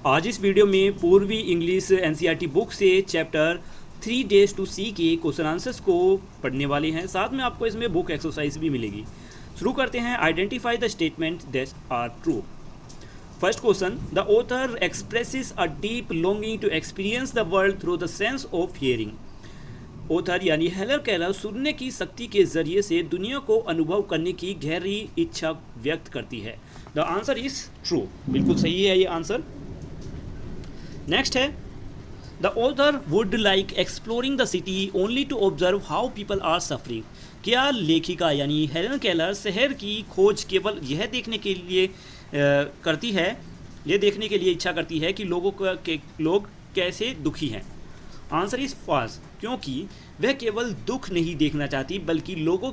आज इस वीडियो में पूर्वी इंग्लिश एनसीईआरटी बुक से चैप्टर 3 डेज टू सी के क्वेश्चन आंसर्स को पढ़ने वाले हैं। साथ में आपको इसमें बुक एक्सरसाइज भी मिलेगी। शुरू करते हैं। Identify the statement that are true. First question, the author expresses a deep longing to experience the world through the sense of hearing. Author यानी हेलन केलर सुनने की शक्ति के जरिए से दुनिया को अनुभव करने की गहरी इच्छा व्यक्त करती है। The answer is true. बिल्कुल सही है ये आंसर। नेक्स्ट है, the author would like exploring the city only to observe how people are suffering. क्या लेखिका यानी हेलन केलर शहर की खोज केवल यह देखने के लिए करती है, ये देखने के लिए इच्छा करती है कि लोग कैसे दुखी हैं। आंसर इज फॉल्स, क्योंकि वह केवल दुख नहीं देखना चाहती बल्कि लोगों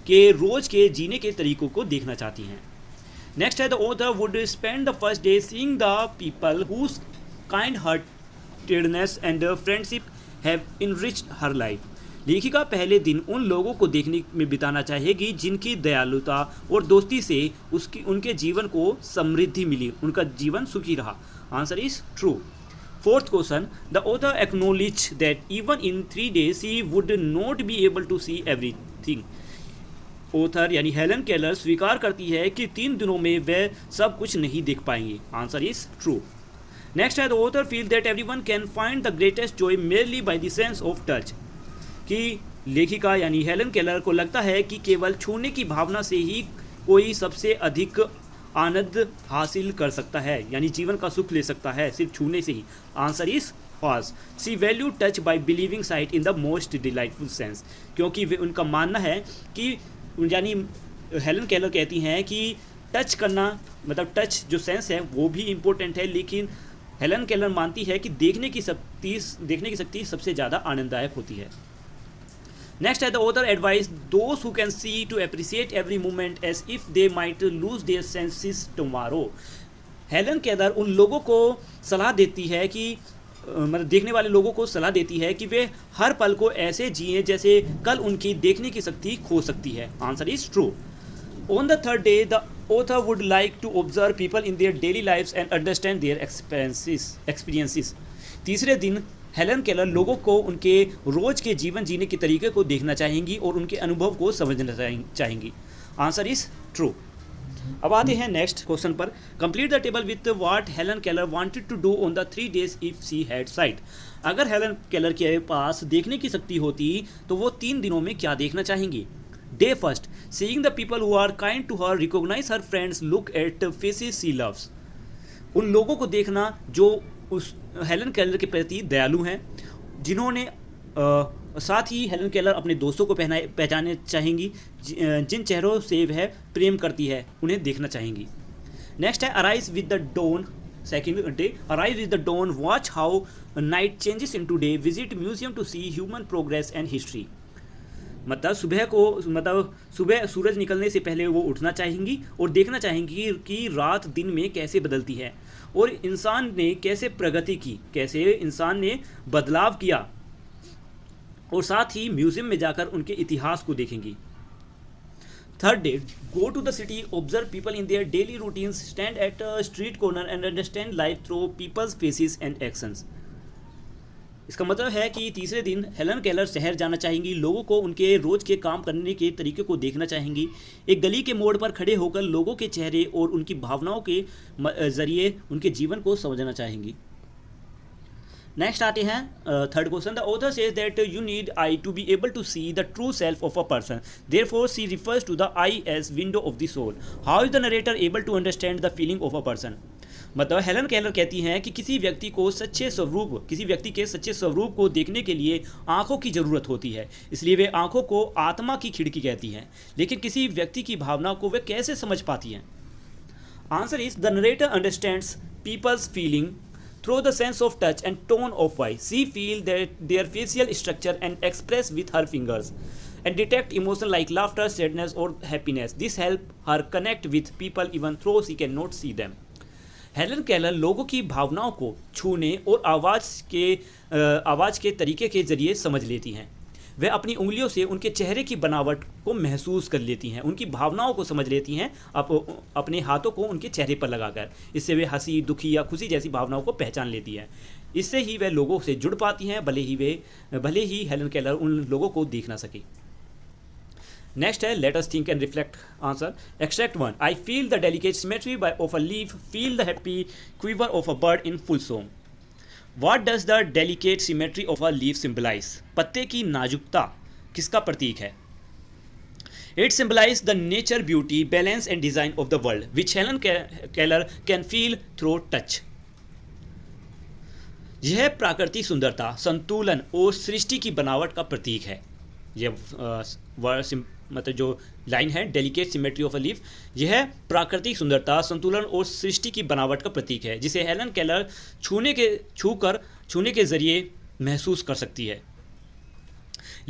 के रोज के जीने के तरीकों को देखना चाहती हैं। नेक्स्ट है, the author would spend the first day seeing the people whose kind heartedness and friendship have enriched her life. लेखिका पहले दिन उन लोगों को देखने में बिताना चाहेगी जिनकी दयालुता और दोस्ती से उनके जीवन को समृद्धि मिली, उनका जीवन सुखी रहा। Answer is true. Fourth question, the author acknowledge that even in 3 days she would not be able to see everything. Author यानी हेलन केलर स्वीकार करती है कि 3 दिनों में वह सब कुछ नहीं देख पाएंगी। Answer is true. नेक्स्ट है, the author feel that everyone can find the greatest Joy merely by the sense of touch. कि लेखिका यानी हेलन केलर को लगता है कि केवल छूने की भावना से ही कोई सबसे अधिक आनंद हासिल कर सकता है, यानी जीवन का सुख ले सकता है सिर्फ छूने से ही। Answer is false. See value touch by believing sight in the most delightful sense. क्योंकि उनका मानना है कि यानी हेलन केलर कहती हैं कि टच करना मतलब टच जो सेंस है वो भी इम्पोर्टेंट है, लेकिन हेलन केलर मानती है कि देखने की शक्ति सबसे ज़्यादा आनंददायक होती है। नेक्स्ट है, the author advise those who can see to appreciate every moment as if they might lose their senses tomorrow. Helen Keller उन लोगों को सलाह देती है कि मतलब देखने वाले लोगों को सलाह देती है कि वे हर पल को ऐसे जिएं जैसे कल उनकी देखने की शक्ति खो सकती है। Answer is true. On the third day, the author would like to observe people in their daily lifes and understand their experiences. तीसरे दिन हेलन केलर लोगों को उनके रोज के जीवन जीने के तरीके को देखना चाहेंगी और उनके अनुभव को समझना चाहेंगी। Answer is true. अब आते हैं नेक्स्ट क्वेश्चन पर। Complete the table with what Helen Keller wanted to do on the 3 days if she had sight. अगर हेलन केलर के पास देखने की शक्ति होती तो वो 3 दिनों में क्या देखना चाहेंगी। Day first, seeing the people who are kind to her, recognise her friends, look at faces she loves. उन लोगों को देखना जो उस हेलन केलर के प्रति दयालु हैं, जिन्होंने साथ ही हेलन केलर अपने दोस्तों को पहचानना चाहेंगी, जिन चेहरों से वह प्रेम करती है उन्हें देखना चाहेंगी। नेक्स्ट है, arise with the dawn. Second day, arise with the dawn, watch how night changes into day, visit museum to see human progress and history. मतलब सुबह सूरज निकलने से पहले वो उठना चाहेंगी और देखना चाहेंगी कि रात दिन में कैसे बदलती है और इंसान ने कैसे प्रगति की, कैसे इंसान ने बदलाव किया, और साथ ही म्यूजियम में जाकर उनके इतिहास को देखेंगी। Third day, go to the city, observe people in their daily routines, stand at a street corner and understand life through people's faces and actions. इसका मतलब है कि तीसरे दिन हेलन केलर शहर जाना चाहेंगी, लोगों को उनके रोज के काम करने के तरीके को देखना चाहेंगी, एक गली के मोड़ पर खड़े होकर लोगों के चेहरे और उनकी भावनाओं के जरिए उनके जीवन को समझना चाहेंगी। नेक्स्ट आते हैं third question. The author says that you need eye to be able to see the true self of a person, therefore she refers to the eye as window of the soul. How is the narrator able to understand the feeling of a person. मतलब Helen Keller कहती हैं कि किसी व्यक्ति के सच्चे स्वरूप को देखने के लिए आंखों की ज़रूरत होती है, इसलिए वे आंखों को आत्मा की खिड़की कहती हैं। लेकिन किसी व्यक्ति की भावना को वे कैसे समझ पाती हैं। Answer is, the narrator understands people's feeling through the sense of touch and tone of voice. She feel that their facial structure and express with her fingers and detect emotion like laughter, sadness or happiness. This help her connect with people even though she cannot see them. Helen Keller लोगों की भावनाओं को छूने और आवाज़ के तरीके के जरिए समझ लेती हैं। वह अपनी उंगलियों से उनके चेहरे की बनावट को महसूस कर लेती हैं, उनकी भावनाओं को समझ लेती हैं अपने हाथों को उनके चेहरे पर लगाकर। इससे वे हंसी, दुखी या खुशी जैसी भावनाओं को पहचान लेती हैं। इससे ही वह लोगों से जुड़ पाती हैं, भले ही हेलन केलर उन लोगों को देख ना सके। नेक्स्ट है let us think and reflect answer. Extract 1, I feel the delicate symmetry of a leaf, feel the happy quiver of a bird in full song. What does the delicate symmetry of a leaf symbolise? पत्ते की नाजुकता किसका प्रतीक है? It symbolise the nature, beauty, balance and design of the world which Helen Keller can feel through touch. यह प्राकृतिक सुंदरता, संतुलन और सृष्टि की बनावट का प्रतीक है। यह मतलब जो लाइन है delicate symmetry of a leaf, यह प्राकृतिक सुंदरता, संतुलन और सृष्टि की बनावट का प्रतीक है, जिसे हेलन केलर छूने के जरिए महसूस कर सकती है।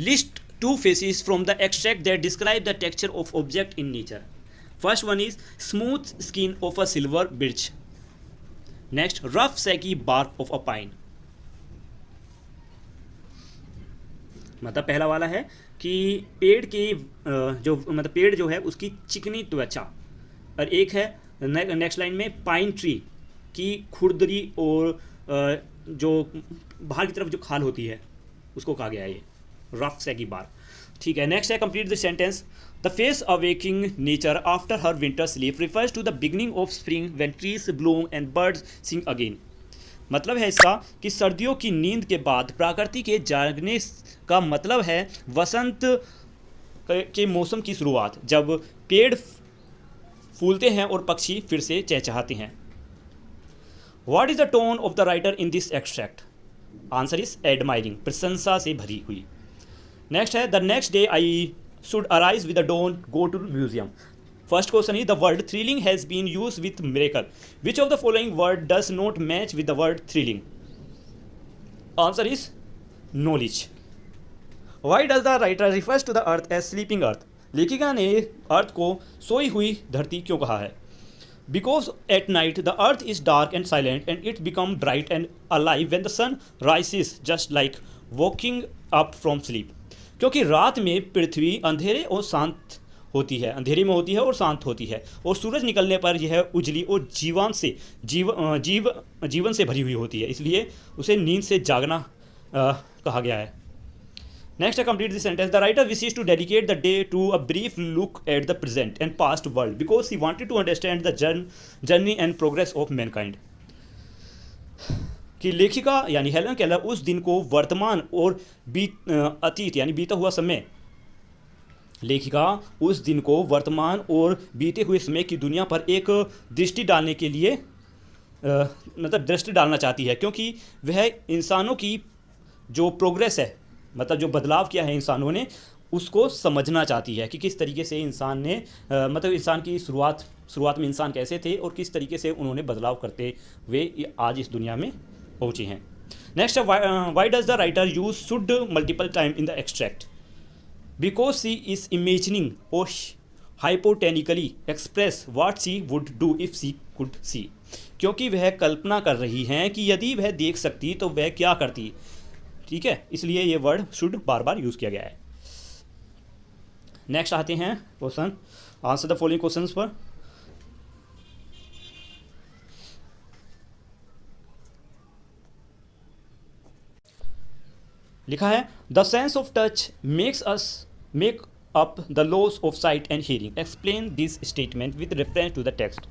List 2 faces from the extract that describe the texture of object in nature. First one is smooth skin of a silver birch. Next, rough saggy bark of a pine. मतलब पहला वाला है कि पेड़ की पेड़ जो है उसकी चिकनी त्वचा, और एक है नेक्स्ट लाइन में पाइन ट्री की खुरदरी और जो बाहर की तरफ जो खाल होती है उसको कहा गया है ये रफ सैगी बार। ठीक है, नेक्स्ट है complete the sentence. The face awakening nature after her winter sleep refers to the beginning of spring when trees bloom and birds sing again. मतलब है इसका कि सर्दियों की नींद के बाद प्रकृति के जागने का मतलब है वसंत के मौसम की शुरुआत, जब पेड़ फूलते हैं और पक्षी फिर से चहचहाते हैं। What is the tone of the writer in this extract? Answer is admiring, प्रशंसा से भरी हुई। नेक्स्ट है the next day I should arise with the dawn, go to museum. First question is the word thrilling has been used with miracle. Which of the following word does not match with the word thrilling? Answer is knowledge. Why does the writer refers to the earth as sleeping earth? लेखिका ने अर्थ को सोई हुई धरती क्यों कहा है? Because at night the earth is dark and silent and it becomes bright and alive when the sun rises, just like waking up from sleep. क्योंकि रात में पृथ्वी अंधेरे और शांत होती है, अंधेरे में होती है और शांत होती है, और सूरज निकलने पर यह उजली और जीवन से भरी हुई होती है, इसलिए उसे नींद से जागना कहा गया है। नेक्स्ट है complete this sentence. The writer wishes to dedicate the day to a brief look at the present and past world because he wanted to understand the journey and progress of mankind. कि लेखिका यानी Helen Keller उस दिन को वर्तमान और अतीत यानी बीता हुआ समय, लेखिका उस दिन को वर्तमान और बीते हुए समय की दुनिया पर एक दृष्टि डालने के लिए दृष्टि डालना चाहती है, क्योंकि वह इंसानों की जो प्रोग्रेस है, मतलब जो बदलाव किया है इंसानों ने, उसको समझना चाहती है कि किस तरीके से इंसान ने इंसान की शुरुआत में इंसान कैसे थे और किस तरीके से उन्होंने बदलाव करते हुए आज इस दुनिया में पहुँचे हैं। Next, why does the writer use should multiple time in the extract? Because she is imagining or hypothetically express what she would do if she could see. क्योंकि वह कल्पना कर रही हैं कि यदि वह देख सकती तो वह क्या करती। ठीक है, इसलिए ये वर्ड शुड बार बार यूज़ किया गया है। नेक्स्ट आते हैं question, answer the following questions पर। लिखा है the sense of touch make up the loss of sight and hearing, explain this statement with reference to the text.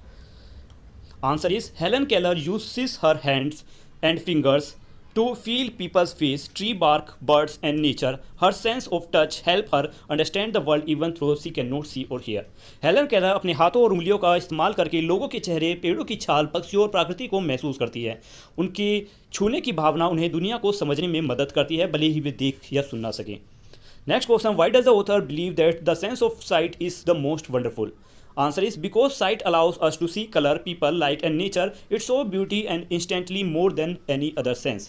Answer is Helen Keller uses her hands and fingers to feel people's face, tree bark, birds and nature. Her sense of touch help her understand the world even though she cannot see or hear. Helen Keller अपने हाथों और उंगलियों का इस्तेमाल करके लोगों के चेहरे, पेड़ों की छाल, पक्षियों और प्रकृति को महसूस करती है। उनकी छूने की भावना उन्हें दुनिया को समझने में मदद करती है, भले ही वे देख या सुन ना सकें। Next question, why does the author believe that the sense of site is the most wonderful? Answer is because sight allows us to see color, people, light and nature. It shows beauty and instantly more than any other sense.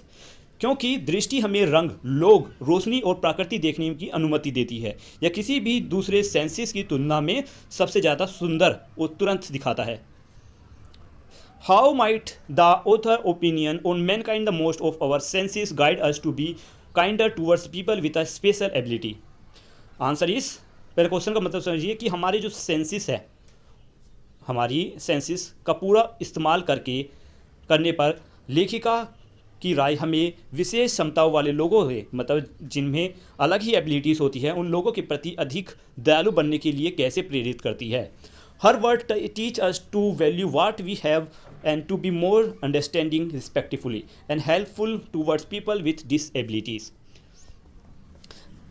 क्योंकि दृष्टि हमें रंग, लोग, रोशनी और प्रकृति देखने की अनुमति देती है, या किसी भी दूसरे सेंसेस की तुलना में सबसे ज़्यादा सुंदर और तुरंत दिखाता है। How might the author opinion on mankind the most of our senses guide us to be kinder towards people with a special ability. Answer is, पहले क्वेश्चन का मतलब समझिए कि हमारे जो सेंसेस है, हमारी सेंसेस का पूरा इस्तेमाल करने पर लेखिका की राय हमें विशेष क्षमताओं वाले लोगों से, मतलब जिनमें अलग ही एबिलिटीज़ होती है, उन लोगों के प्रति अधिक दयालु बनने के लिए कैसे प्रेरित करती है। हर word teach us to value what we have and to be more understanding, respectfully and helpful towards people with disabilities.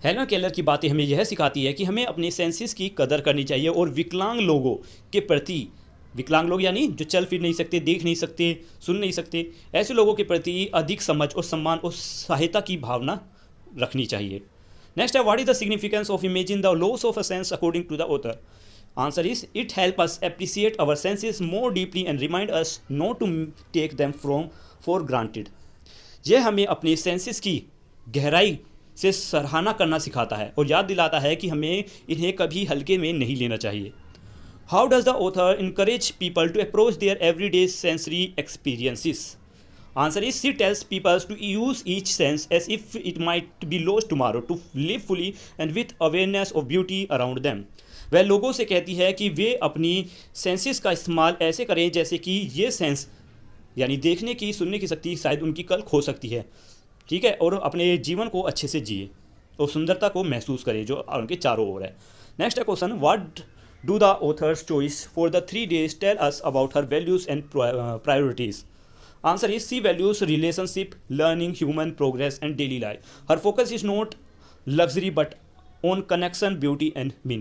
Helen Keller की बातें हमें यह सिखाती है कि हमें अपने सेंसेस की कदर करनी चाहिए और विकलांग लोगों के प्रति, विकलांग लोग यानी जो चल फिर नहीं सकते, देख नहीं सकते, सुन नहीं सकते, ऐसे लोगों के प्रति अधिक समझ और सम्मान और सहायता की भावना रखनी चाहिए। नेक्स्ट है, what is the significance of imagine the loss of a sense according to the author. Answer is, it help us appreciate our senses more deeply and remind us not to take them from for granted. यह हमें अपने senses की गहराई से सराहना करना सिखाता है और याद दिलाता है कि हमें इन्हें कभी हल्के में नहीं लेना चाहिए। How does the author encourage people to approach their everyday sensory experiences? Answer is, she tells people to use each sense as if it might be lost tomorrow, to live fully and with awareness of beauty around them. वह लोगों से कहती है कि वे अपनी senses का इस्तेमाल ऐसे करें जैसे कि ये सेंस यानी देखने की, सुनने की शक्ति शायद उनकी कल खो सकती है, ठीक है, और अपने जीवन को अच्छे से जिए और सुंदरता को महसूस करें जो उनके चारों ओर है। नेक्स्ट है question, what do the author's choice for the 3 days tell us about her values and priorities? Answer is, she values relationship, learning, human progress and daily life. Her focus is not luxury but on connection, beauty and meaning.